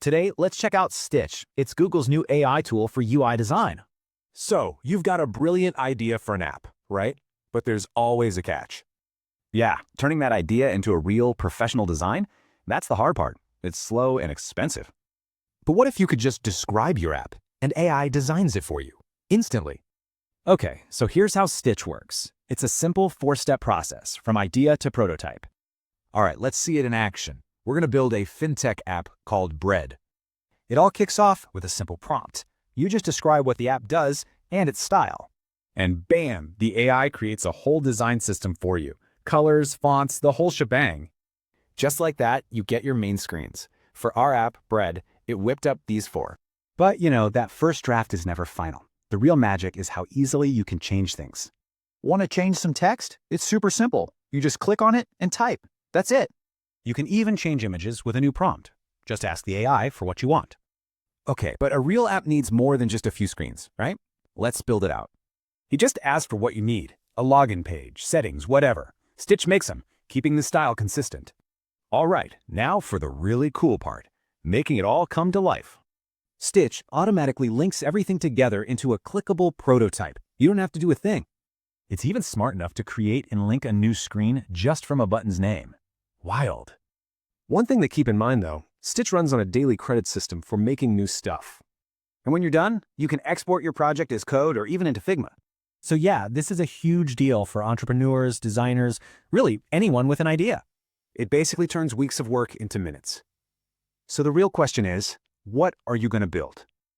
Today, let's check out Stitch. It's Google's new AI tool for UI design. So, you've got a brilliant idea for an app, right? But there's always a catch. Yeah, turning that idea into a real professional design, that's the hard part. It's slow and expensive. But what if you could just describe your app and AI designs it for you instantly? Okay, so here's how Stitch works. It's a simple 4-step process from idea to prototype. All right, let's see it in action. We're going to build a fintech app called Bread. It all kicks off with a simple prompt. You just describe what the app does and its style. And bam, the AI creates a whole design system for you. Colors, fonts, the whole shebang. Just like that, you get your main screens. For our app, Bread, it whipped up these 4. But that first draft is never final. The real magic is how easily you can change things. Want to change some text? It's super simple. You just click on it and type. That's it. You can even change images with a new prompt. Just ask the AI for what you want. Okay, but a real app needs more than just a few screens, right? Let's build it out. You just ask for what you need. A login page, settings, whatever. Stitch makes them, keeping the style consistent. All right, now for the really cool part, making it all come to life. Stitch automatically links everything together into a clickable prototype. You don't have to do a thing. It's even smart enough to create and link a new screen just from a button's name. Wild. One thing to keep in mind though, Stitch runs on a daily credit system for making new stuff. And when you're done, you can export your project as code or even into Figma. So yeah, this is a huge deal for entrepreneurs, designers, really anyone with an idea. It basically turns weeks of work into minutes. So the real question is, what are you going to build?